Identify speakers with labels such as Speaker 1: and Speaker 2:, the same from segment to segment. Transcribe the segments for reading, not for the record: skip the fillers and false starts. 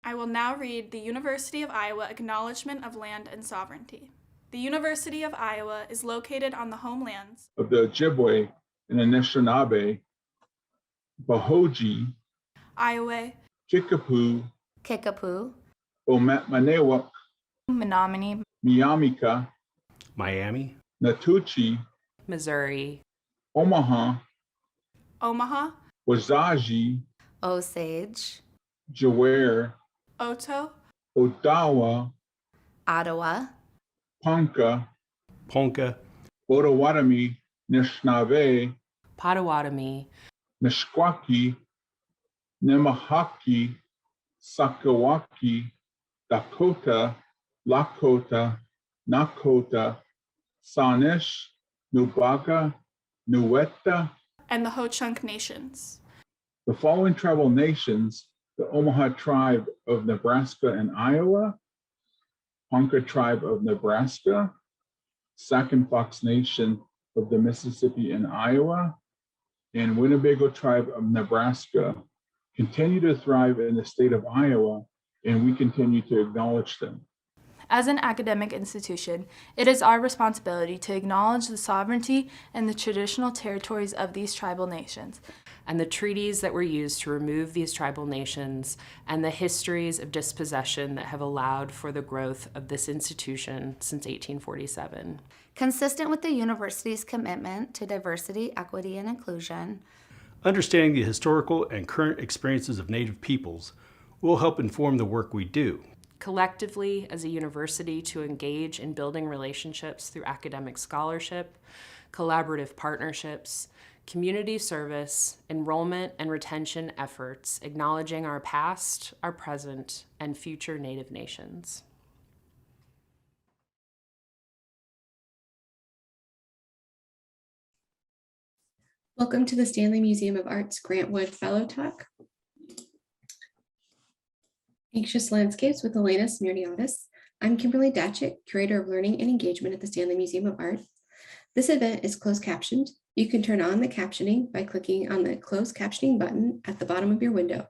Speaker 1: I will now read the University of Iowa Acknowledgement of Land and Sovereignty. The University of Iowa is located on the homelands
Speaker 2: of the Ojibwe and Anishinaabe, Bahoji,
Speaker 1: Iowa,
Speaker 2: Kickapoo,
Speaker 3: Kickapoo,
Speaker 2: Omatmanewak,
Speaker 3: Menominee,
Speaker 2: Miamika,
Speaker 4: Miami,
Speaker 2: Natuchi,
Speaker 5: Missouri,
Speaker 2: Omaha,
Speaker 1: Omaha,
Speaker 2: Wazaji,
Speaker 3: Osage,
Speaker 2: Jaware,
Speaker 1: Oto,
Speaker 2: Odawa,
Speaker 3: Ottawa,
Speaker 2: Ponca,
Speaker 4: Ponca,
Speaker 2: Potawatomi, Nishnawbe,
Speaker 5: Potawatomi,
Speaker 2: Meskwaki, Nemahaki, Sakawaki, Dakota, Lakota, Nakota, Sanish, Nubaga, Nuweta.
Speaker 1: and the Ho-Chunk Nations.
Speaker 2: The following tribal nations: the Omaha Tribe of Nebraska and Iowa, Ponca Tribe of Nebraska, Sac and Fox Nation of the Mississippi and Iowa, and Winnebago Tribe of Nebraska continue to thrive in the state of Iowa, and we continue to acknowledge them.
Speaker 1: As an academic institution, it is our responsibility to acknowledge the sovereignty and the traditional territories of these tribal nations,
Speaker 5: and the treaties that were used to remove these tribal nations, and the histories of dispossession that have allowed for the growth of this institution since 1847.
Speaker 3: consistent with the university's commitment to diversity, equity, and inclusion.
Speaker 4: Understanding the historical and current experiences of Native peoples will help inform the work we do.
Speaker 5: Collectively, as a university, to engage in building relationships through academic scholarship, collaborative partnerships, community service, enrollment and retention efforts, acknowledging our past, our present, and future Native nations.
Speaker 6: Welcome to the Stanley Museum of Art's Grant Wood Fellow Talk. Anxious Landscapes with Elena Smyrniotis. I'm Kimberly Datchett, Curator of Learning and Engagement at the Stanley Museum of Art. This event is closed captioned. You can turn on the captioning by clicking on the closed captioning button at the bottom of your window.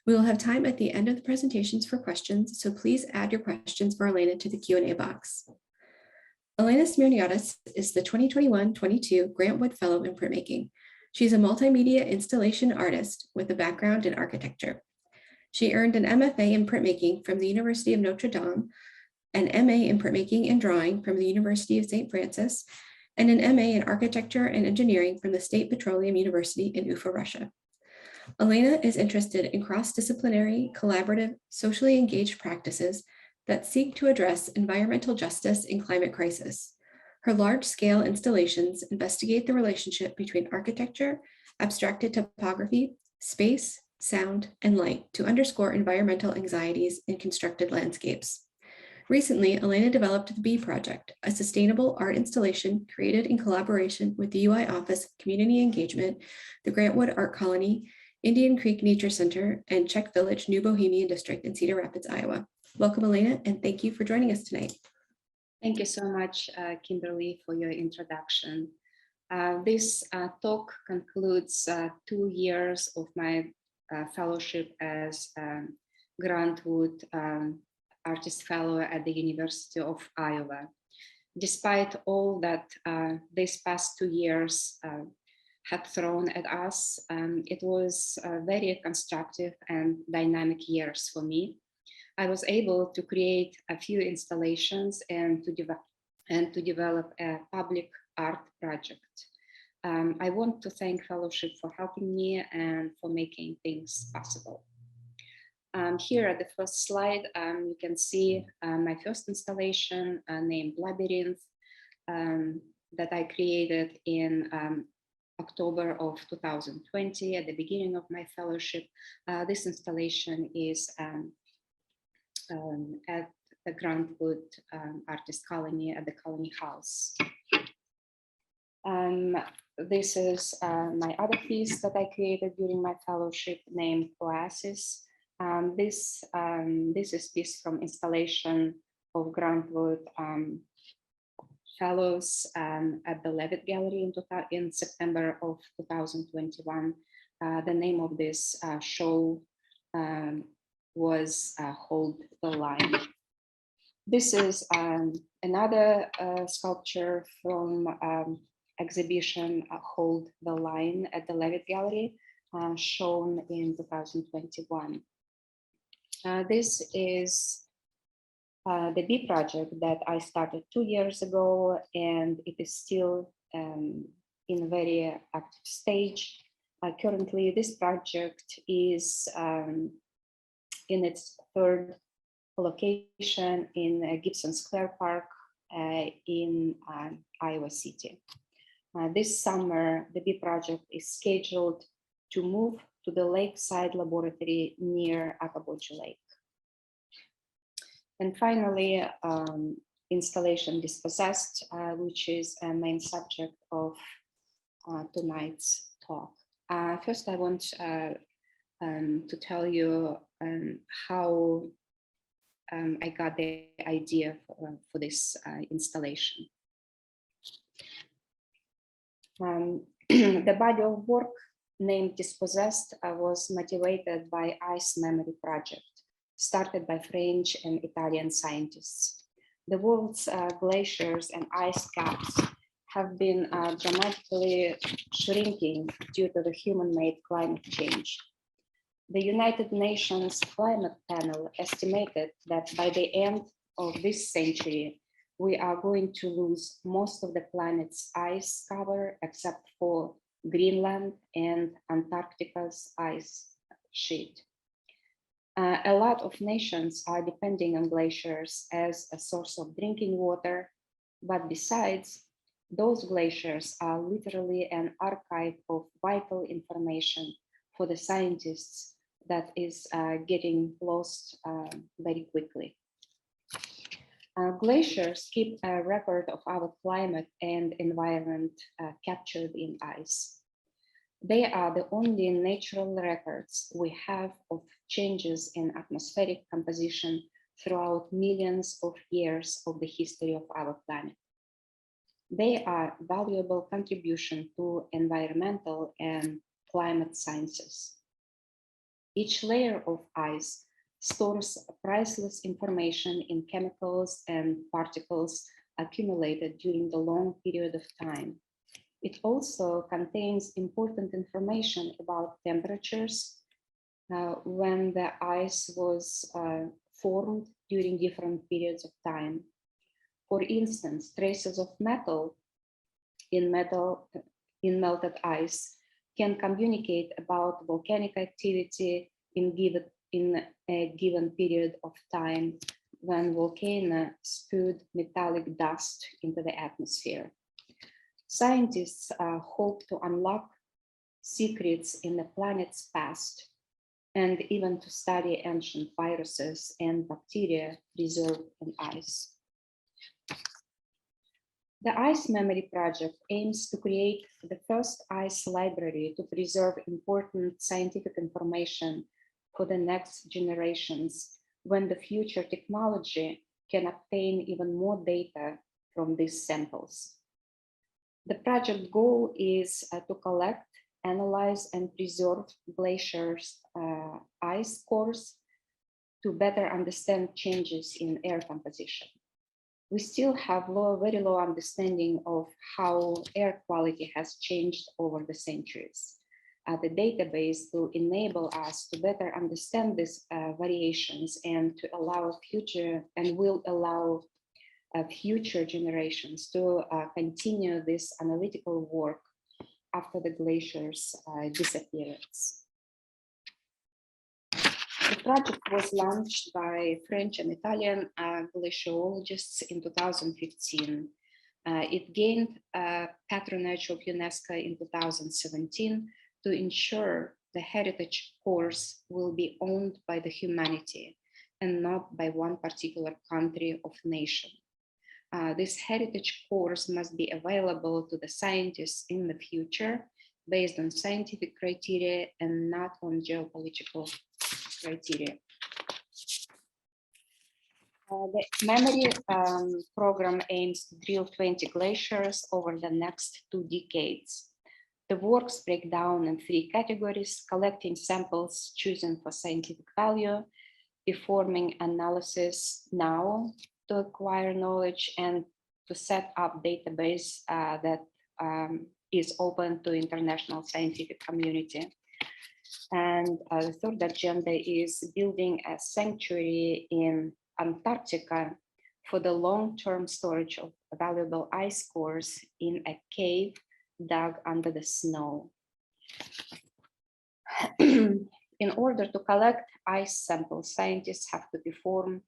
Speaker 6: We will have time at the end of the presentations for questions, so please add your questions for Elena to the Q&A box. Elena Smyrniotis is the 2021-22 Grant Wood Fellow in Printmaking. She's a multimedia installation artist with a background in architecture. She earned an MFA in printmaking from the University of Notre Dame, an MA in printmaking and drawing from the University of St. Francis, and an MA in architecture and engineering from the State Petroleum University in Ufa, Russia. Elena is interested in cross-disciplinary, collaborative, socially engaged practices that seek to address environmental justice and climate crisis. Her large-scale installations investigate the relationship between architecture, abstracted topography, space, sound, and light to underscore environmental anxieties in constructed landscapes. Recently, Elena developed the Bee Project, a sustainable art installation created in collaboration with the UI Office of Community Engagement, the Grant Wood Art Colony, Indian Creek Nature Center, and Czech Village, New Bohemian District in Cedar Rapids, Iowa. Welcome, Elena, and thank you for joining us tonight.
Speaker 7: Thank you so much, Kimberly, for your introduction. This talk concludes 2 years of my fellowship as Grant Wood Artist Fellow at the University of Iowa. Despite all that these past 2 years had thrown at us, it was very constructive and dynamic years for me. I was able to create a few installations and to develop a public art project. I want to thank Fellowship for helping me and for making things possible. Here at the first slide, you can see my first installation named Labyrinth that I created in October of 2020 at the beginning of my fellowship. This installation is at the Grant Wood Artist Colony at the Colony House. This is my other piece that I created during my fellowship named Oasis. This is a piece from installation of Grant Wood Fellows at the Levitt Gallery in September of 2021. The name of this show was Hold the Line. This is another sculpture from exhibition Hold the Line at the Levitt Gallery, shown in 2021. This is the B project that I started 2 years ago, and it is still in a very active stage. Currently, this project is in its third location in Gibson Square Park in Iowa City. This summer, the B project is scheduled to move to the Lakeside Laboratory near Acapulco Lake. And finally, installation Dispossessed, which is a main subject of tonight's talk. First, I want to tell you how I got the idea for this installation. The body of work named Dispossessed was motivated by Ice Memory Project, started by French and Italian scientists. The world's glaciers and ice caps have been dramatically shrinking due to the human-made climate change. The United Nations Climate Panel estimated that by the end of this century, we are going to lose most of the planet's ice cover except for Greenland and Antarctica's ice sheet. A lot of nations are depending on glaciers as a source of drinking water, but besides, those glaciers are literally an archive of vital information for the scientists that is getting lost very quickly. Glaciers keep a record of our climate and environment captured in ice. They are the only natural records we have of changes in atmospheric composition throughout millions of years of the history of our planet. They are a valuable contribution to environmental and climate sciences. Each layer of ice stores priceless information in chemicals and particles accumulated during the long period of time. It also contains important information about temperatures when the ice was formed during different periods of time. For instance, traces of metal in melted ice can communicate about volcanic activity in a given period of time when volcano spewed metallic dust into the atmosphere. Scientists hope to unlock secrets in the planet's past and even to study ancient viruses and bacteria preserved in ice. The Ice Memory Project aims to create the first ice library to preserve important scientific information for the next generations when the future technology can obtain even more data from these samples. The project goal is to collect, analyze, and preserve glaciers' ice cores to better understand changes in air composition. We still have very low understanding of how air quality has changed over the centuries. The database will enable us to better understand these variations and to allow future generations to continue this analytical work after the glacier's disappearance. The project was launched by French and Italian glaciologists in 2015. It gained patronage of UNESCO in 2017 to ensure the heritage cores will be owned by the humanity and not by one particular country or nation. These heritage cores must be available to the scientists in the future based on scientific criteria and not on geopolitical criteria. The memory program aims to drill 20 glaciers over the next 2 decades. The works break down in 3 categories: collecting samples chosen for scientific value, performing analysis now to acquire knowledge and to set up database that is open to international scientific community. And the third agenda is building a sanctuary in Antarctica for the long-term storage of valuable ice cores in a cave dug under the snow. In order to collect ice samples, scientists have to perform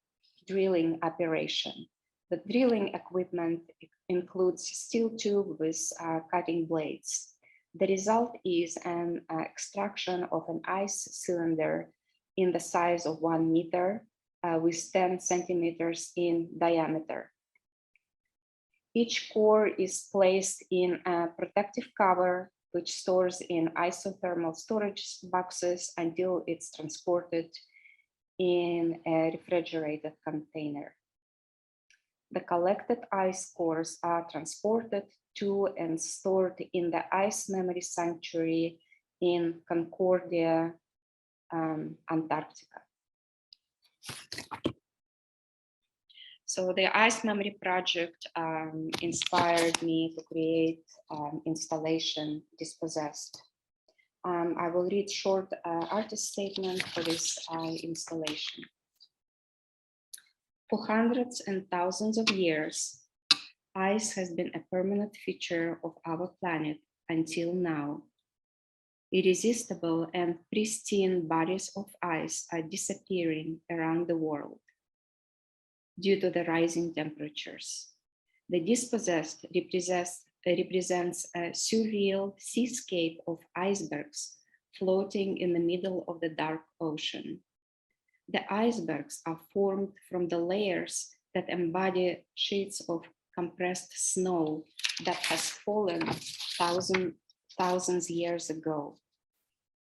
Speaker 7: drilling operation. The drilling equipment includes steel tube with cutting blades. The result is an extraction of an ice cylinder in the size of 1 meter with 10 centimeters in diameter. Each core is placed in a protective cover which stores in isothermal storage boxes until it's transported in a refrigerated container. The collected ice cores are transported to and stored in the Ice Memory Sanctuary in Concordia, Antarctica. So the Ice Memory Project inspired me to create installation Dispossessed. I will read short artist statement for this installation. For hundreds and thousands of years, ice has been a permanent feature of our planet until now. Irresistible and pristine bodies of ice are disappearing around the world due to the rising temperatures. The Dispossessed represents a surreal seascape of icebergs floating in the middle of the dark ocean. The icebergs are formed from the layers that embody sheets of compressed snow that has fallen thousands years ago.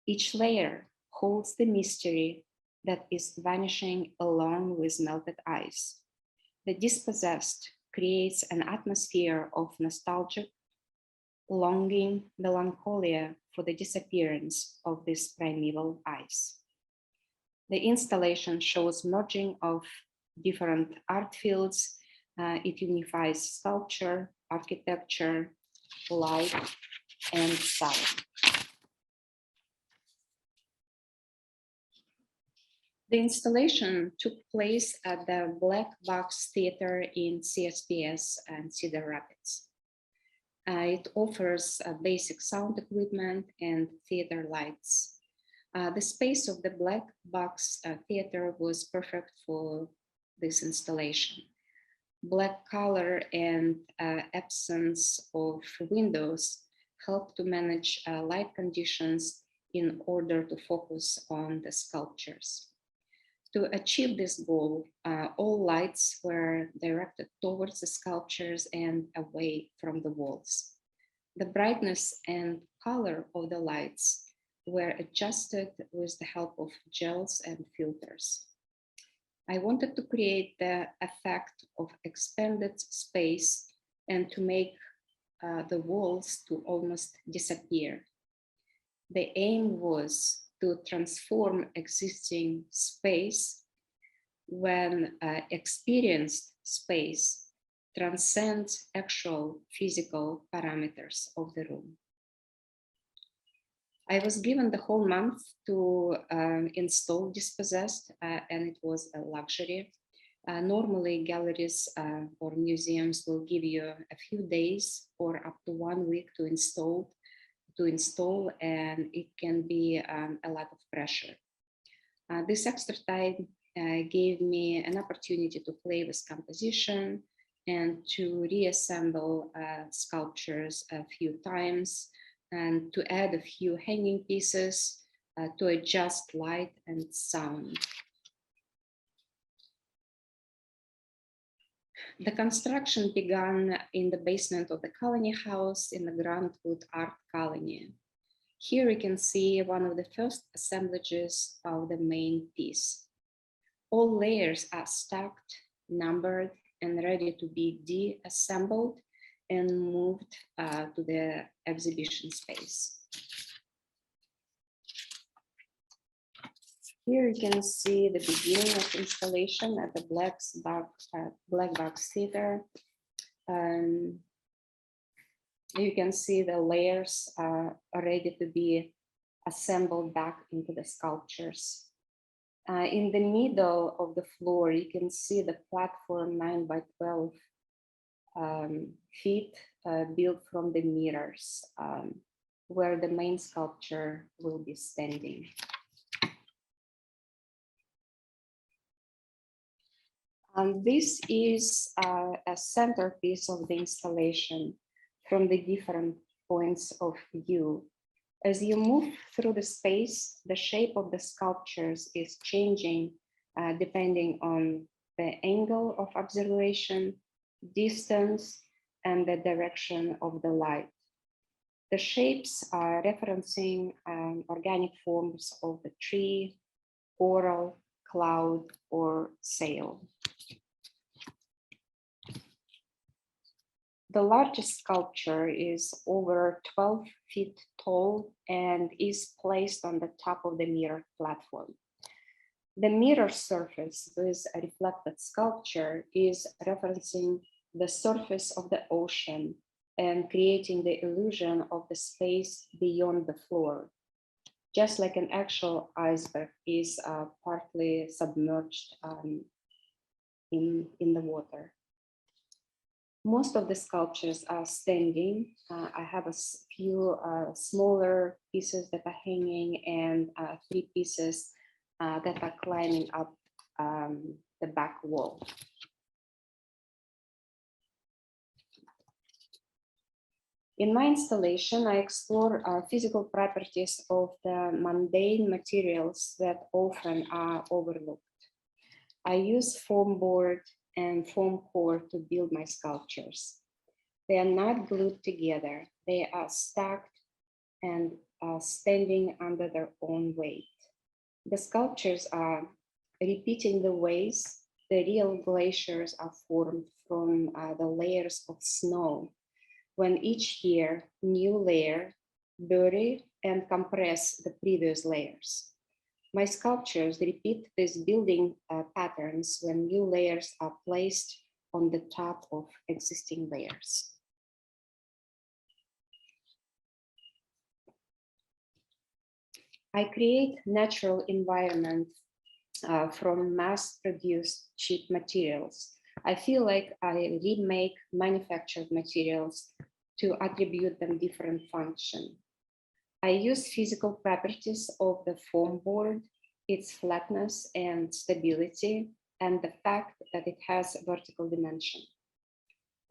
Speaker 7: Each layer holds the mystery that is vanishing along with melted ice. The Dispossessed creates an atmosphere of nostalgic longing, melancholia for the disappearance of this primeval ice. The installation shows merging of different art fields. It unifies sculpture, architecture, light, and sound. The installation took place at the Black Box Theater in CSPS and Cedar Rapids. It offers basic sound equipment and theater lights. The space of the Black Box Theater was perfect for this installation. Black color and absence of windows help to manage light conditions in order to focus on the sculptures. To achieve this goal, all lights were directed towards the sculptures and away from the walls. The brightness and color of the lights were adjusted with the help of gels and filters. I wanted to create the effect of expanded space and to make the walls to almost disappear. The aim was to transform existing space when experienced space transcends actual physical parameters of the room. I was given the whole month to install Dispossessed, and it was a luxury. Normally, galleries or museums will give you a few days or up to 1 week to install, and it can be a lot of pressure. This extra time gave me an opportunity to play with composition and to reassemble sculptures a few times, and to add a few hanging pieces to adjust light and sound. The construction began in the basement of the Colony House in the Grantwood Art Colony. Here you can see one of the first assemblages of the main piece. All layers are stacked, numbered, and ready to be de-assembled and moved to the exhibition space. Here you can see the beginning of installation at the Black Box Theater. You can see the layers are ready to be assembled back into the sculptures. In the middle of the floor, you can see the platform 9 by 12 feet built from the mirrors, where the main sculpture will be standing. This is a centerpiece of the installation from the different points of view. As you move through the space, the shape of the sculptures is changing depending on the angle of observation, distance, and the direction of the light. The shapes are referencing organic forms of the tree, coral, cloud, or sail. The largest sculpture is over 12 feet tall and is placed on the top of the mirror platform. The mirror surface with a reflected sculpture is referencing the surface of the ocean and creating the illusion of the space beyond the floor, just like an actual iceberg is partly submerged in the water. Most of the sculptures are standing. I have a few smaller pieces that are hanging and 3 pieces that are climbing up the back wall. In my installation, I explore physical properties of the mundane materials that often are overlooked. I use foam board and foam core to build my sculptures. They are not glued together. They are stacked and standing under their own weight. The sculptures are repeating the ways the real glaciers are formed from the layers of snow, when each year new layer bury and compress the previous layers. My sculptures repeat these building patterns when new layers are placed on the top of existing layers. I create natural environment from mass-produced cheap materials. I feel like I remake manufactured materials to attribute them different function. I use physical properties of the foam board, its flatness and stability, and the fact that it has vertical dimension.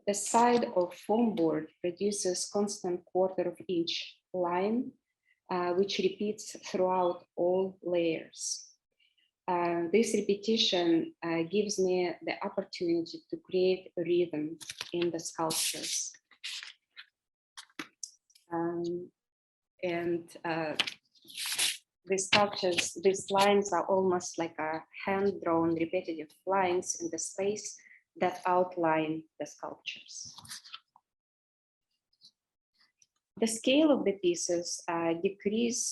Speaker 7: The side of foam board produces constant 1/4 inch line, which repeats throughout all layers. This repetition gives me the opportunity to create a rhythm in the sculptures. The sculptures, these lines are almost like a hand-drawn repetitive lines in the space that outline the sculptures. The scale of the pieces decrease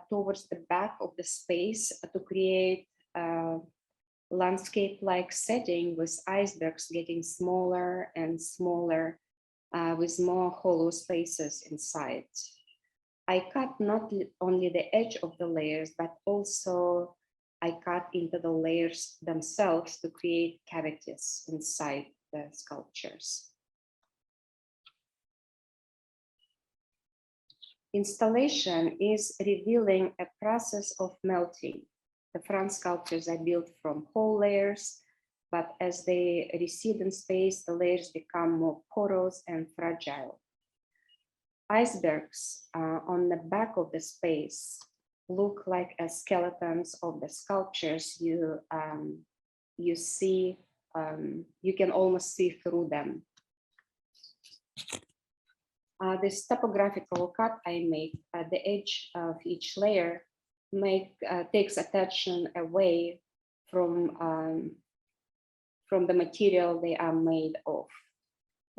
Speaker 7: towards the back of the space to create a landscape-like setting with icebergs getting smaller and smaller with more hollow spaces inside. I cut not only the edge of the layers, but also I cut into the layers themselves to create cavities inside the sculptures. Installation is revealing a process of melting. The front sculptures are built from whole layers, but as they recede in space, the layers become more porous and fragile. Icebergs on the back of the space look like skeletons of the sculptures. You see, you can almost see through them. This topographical cut I make at the edge of each layer takes attention away from the material they are made of.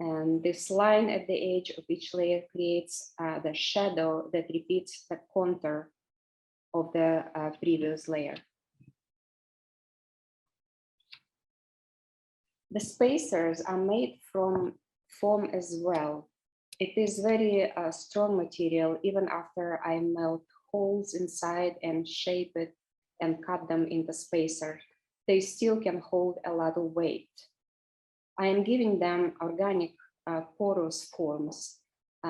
Speaker 7: And this line at the edge of each layer creates the shadow that repeats the contour of the previous layer. The spacers are made from foam as well. It is very strong material. Even after I melt holes inside and shape it and cut them into spacer, they still can hold a lot of weight. I am giving them organic porous forms,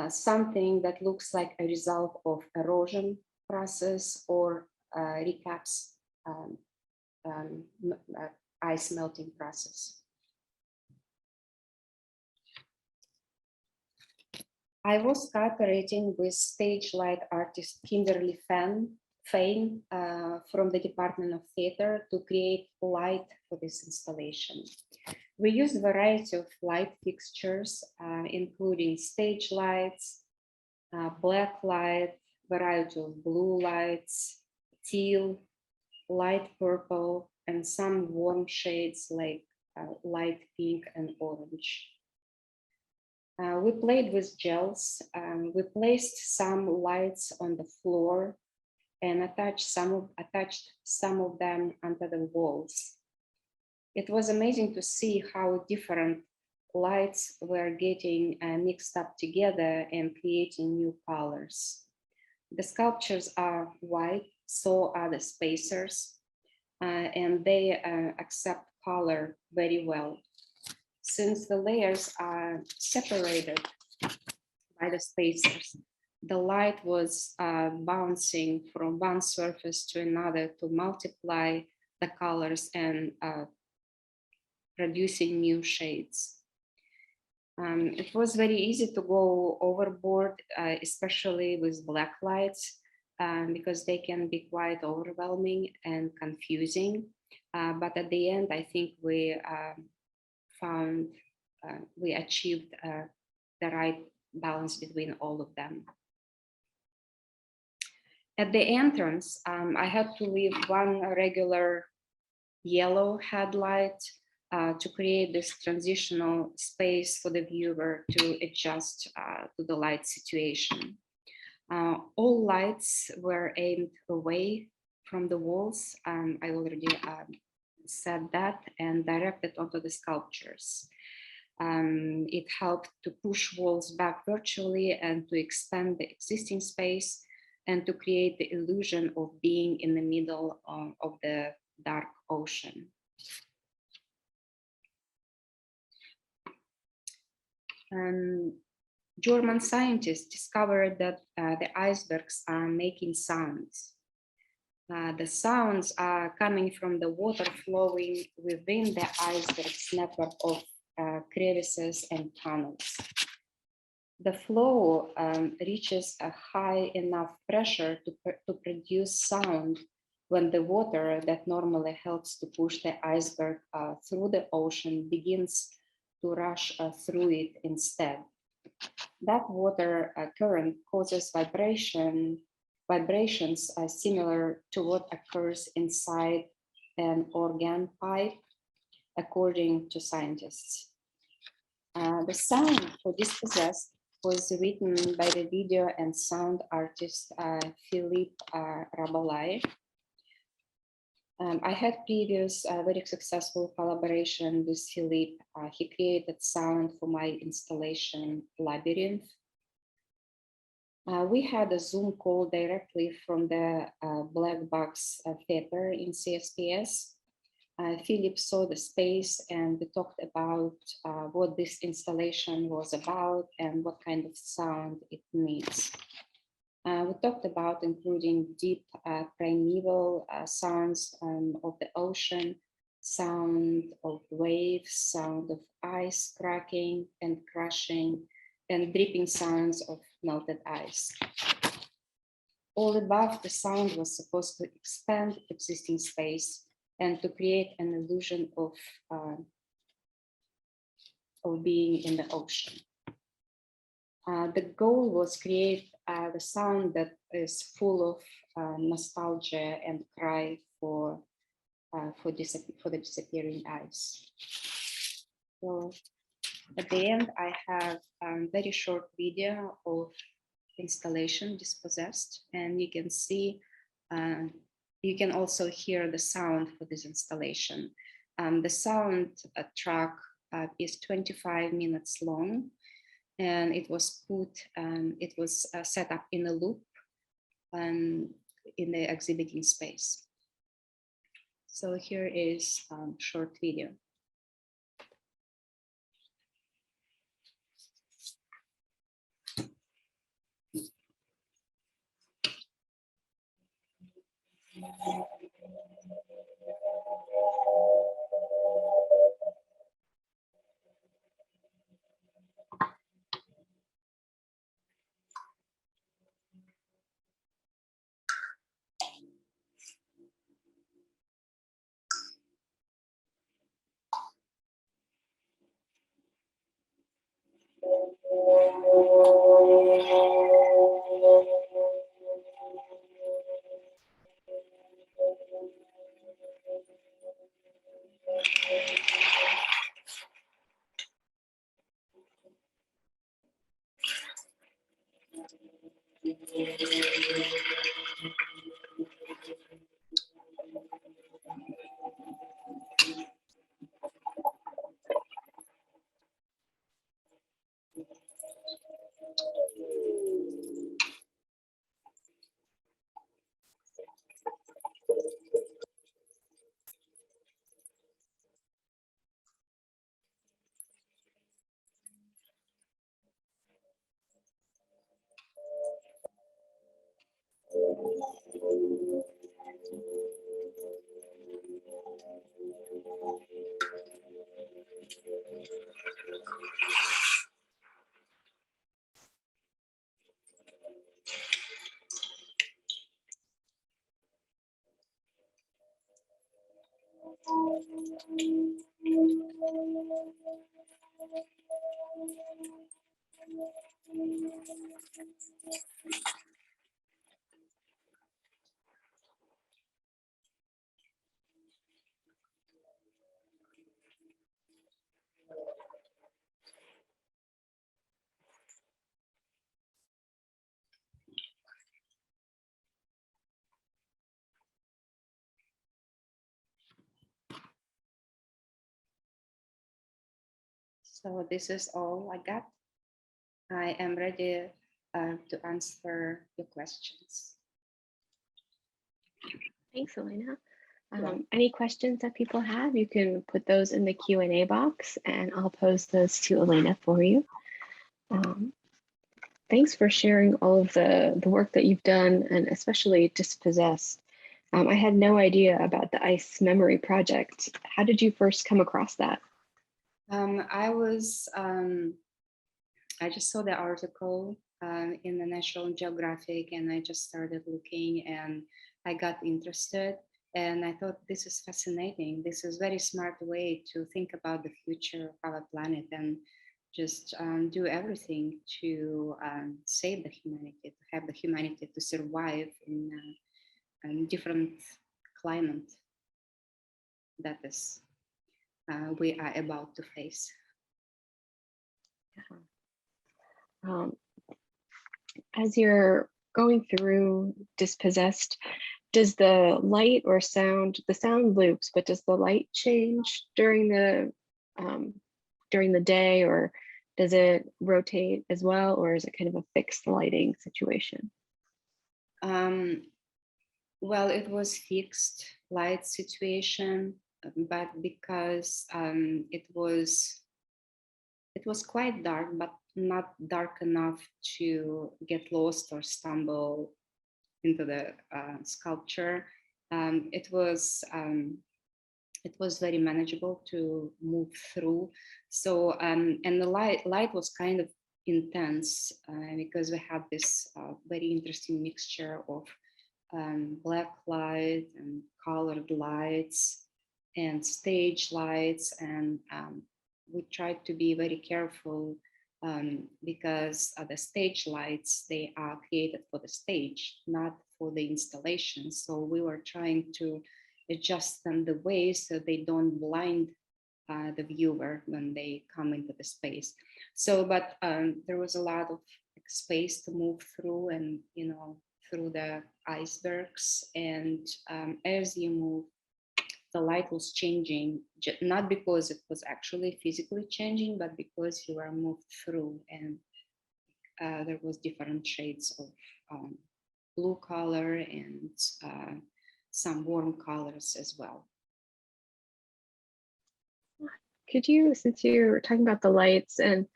Speaker 7: something that looks like a result of erosion process or recaps ice melting process. I was cooperating with stage light artist Kimberly Fain from the Department of Theater to create light for this installation. We used a variety of light fixtures, including stage lights, black light, variety of blue lights, teal, light purple, and some warm shades like light pink and orange. We played with gels. We placed some lights on the floor and attached some of them onto the walls. It was amazing to see how different lights were getting mixed up together and creating new colors. The sculptures are white, so are the spacers, and they accept color very well. Since the layers are separated by the spacers, the light was bouncing from one surface to another to multiply the colors and producing new shades. It was very easy to go overboard, especially with black lights, because they can be quite overwhelming and confusing. But at the end, I think we achieved the right balance between all of them. At the entrance, I had to leave one regular yellow headlight to create this transitional space for the viewer to adjust to the light situation. All lights were aimed away from the walls. I already said that, and directed onto the sculptures. It helped to push walls back virtually and to expand the existing space and to create the illusion of being in the middle of the dark ocean. German scientists discovered that the icebergs are making sounds. The sounds are coming from the water flowing within the iceberg's network of crevices and tunnels. The flow reaches a high enough pressure to produce sound when the water that normally helps to push the iceberg through the ocean begins to rush through it instead. That water current causes vibrations similar to what occurs inside an organ pipe, according to scientists. The sound for Dispossessed was written by the video and sound artist Philippe Rabalais. I had previous very successful collaboration with Philippe. He created sound for my installation Labyrinth. We had a Zoom call directly from the Black Box Theater in CSPS. Philip saw the space and we talked about what this installation was about and what kind of sound it needs. We talked about including deep primeval sounds of the ocean, sound of waves, sound of ice cracking and crushing, and dripping sounds of melted ice. All above, the sound was supposed to expand existing space and to create an illusion of being in the ocean. The goal was create the sound that is full of nostalgia and cry for the disappearing ice. So at the end, I have a very short video of installation Dispossessed, and you can see, you can also hear the sound for this installation. The sound track is 25 minutes long, and it was set up in a loop in the exhibiting space. So here is a short video. So this is all I got. I am ready to answer your questions.
Speaker 8: Thanks, Elena. Any questions that people have, you can put those in the Q&A box and I'll pose those to Elena for you. Thanks for sharing all of the work that you've done, and especially Dispossessed. I had no idea about the ICE memory project. How did you first come across that?
Speaker 7: I just saw the article in the National Geographic, and I just started looking, and I got interested, and I thought this is fascinating. This is a very smart way to think about the future of our planet and just do everything to save the humanity, to have the humanity to survive in a different climate that is we are about to face.
Speaker 8: As you're going through Dispossessed, does the light or sound, the sound loops, but does the light change during the day, or does it rotate as well, or is it kind of a fixed lighting situation?
Speaker 7: Well, it was fixed light situation, but because it was quite dark, but not dark enough to get lost or stumble into the sculpture. It was very manageable to move through. So and the light was kind of intense because we had this very interesting mixture of black light and colored lights and stage lights, and we tried to be very careful because the stage lights, they are created for the stage, not for the installation. So we were trying to adjust them the way so they don't blind the viewer when they come into the space. So, but there was a lot of space to move through, and through the icebergs, and as you move the light was changing, not because it was actually physically changing, but because you were moved through, and there was different shades of blue color and some warm colors as well.
Speaker 8: Could you, since you were talking about the lights, and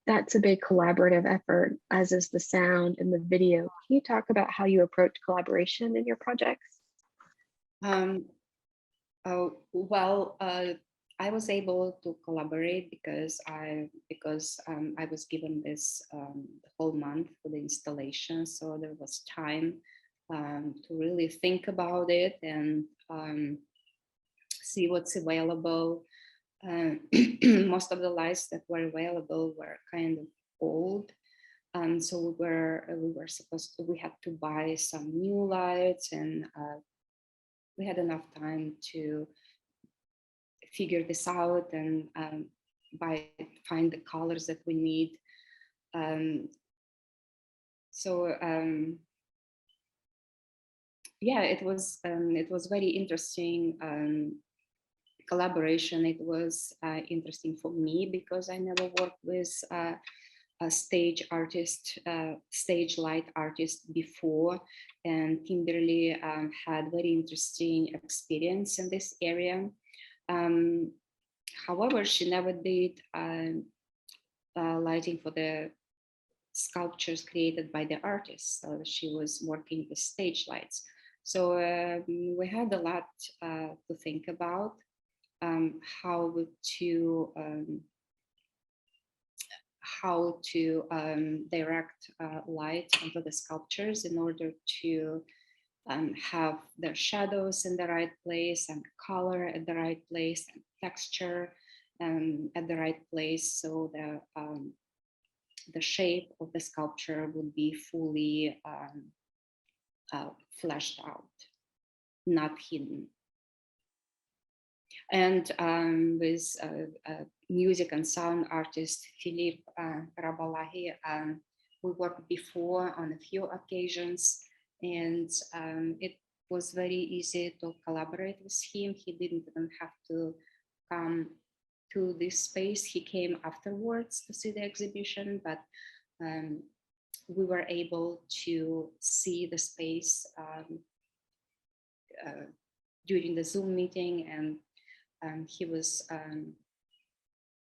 Speaker 8: that's a big collaborative effort, as is the sound and the video, can you talk about how you approach collaboration in your projects?
Speaker 7: I was able to collaborate because I was given this the whole month for the installation, so there was time to really think about it and see what's available. Most of the lights that were available were kind of old, so we had to buy some new lights, and we had enough time to figure this out and find the colors that we need. Yeah, it was very interesting collaboration. It was interesting for me because I never worked with a stage artist, stage light artist before, and Kimberly had very interesting experience in this area. However, she never did lighting for the sculptures created by the artists. So she was working with stage lights. So we had a lot to think about how to direct light onto the sculptures in order to have the shadows in the right place and color at the right place and texture at the right place, so the shape of the sculpture would be fully fleshed out, not hidden. And with music and sound artist Philippe Rabalais, we worked before on a few occasions, and it was very easy to collaborate with him. He didn't even have to come to this space. He came afterwards to see the exhibition, but we were able to see the space during the Zoom meeting, and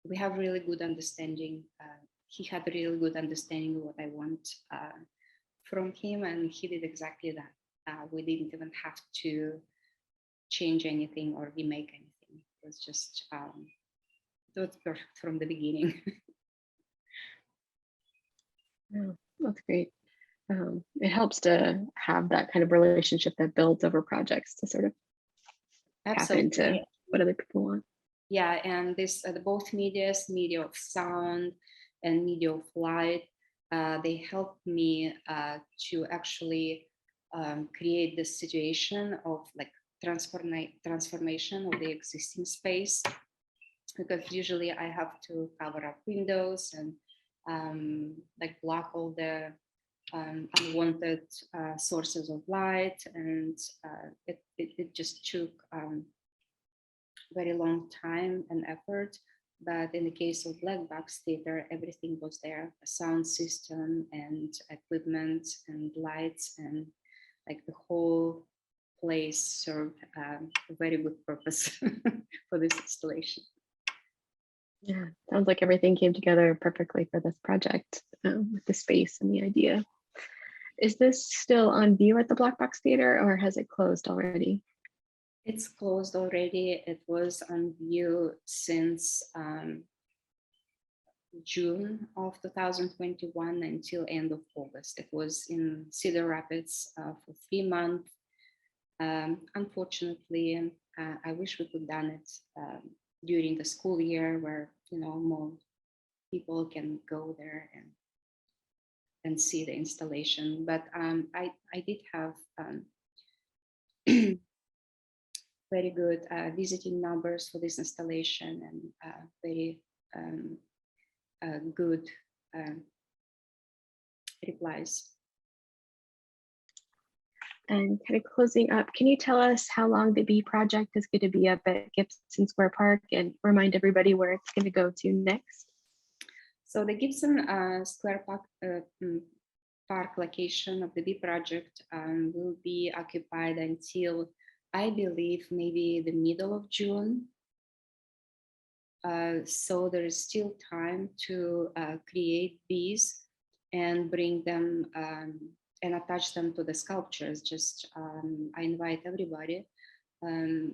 Speaker 7: we have really good understanding. He had really good understanding of what I want from him, and he did exactly that. We didn't even have to change anything or remake anything. It was just, it was perfect from the beginning.
Speaker 8: Yeah, that's great. It helps to have that kind of relationship that builds over projects to sort of tap into what other people want.
Speaker 7: Yeah, and this both medias, media of sound and media of light, they helped me to actually create this situation of like transformation of the existing space, because usually I have to cover up windows and like block all the unwanted sources of light, and it just took very long time and effort. But in the case of Black Box Theater, everything was there: a sound system and equipment and lights, and like the whole place served a very good purpose for this installation.
Speaker 8: Yeah, sounds like everything came together perfectly for this project, with the space and the idea. Is this still on view at the Black Box Theater, or has it closed already?
Speaker 7: It's closed already. It was on view since June of 2021 until end of August. It was in Cedar Rapids for 3 months. Unfortunately, I wish we could have done it during the school year, where more people can go there and see the installation. But I did have very good visiting numbers for this installation, and very good replies.
Speaker 8: And kind of closing up, can you tell us how long the bee project is going to be up at Gibson Square Park and remind everybody where it's going to go to next?
Speaker 7: So the Gibson Square Park location of the bee project will be occupied until, I believe, maybe the middle of June. So there is still time to create bees and bring them and attach them to the sculptures. Just I invite everybody to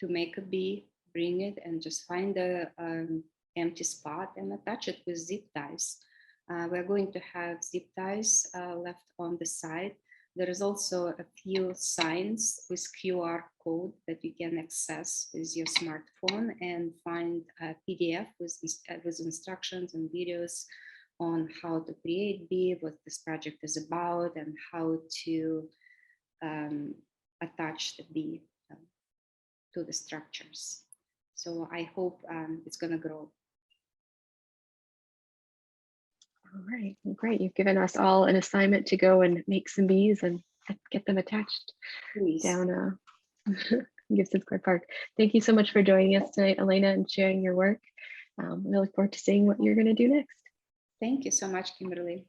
Speaker 7: make a bee, bring it, and just find a empty spot and attach it with zip ties. We're going to have zip ties left on the side. There is also a few signs with QR code that you can access with your smartphone and find a PDF with instructions and videos on how to create bee, what this project is about, and how to attach the bee to the structures. So I hope it's going to grow.
Speaker 8: All right, well, great. You've given us all an assignment to go and make some bees and get them attached down Gibson Square Park. Thank you so much for joining us tonight, Elena, and sharing your work. We look forward to seeing what you're going to do next.
Speaker 7: Thank you so much, Kimberly.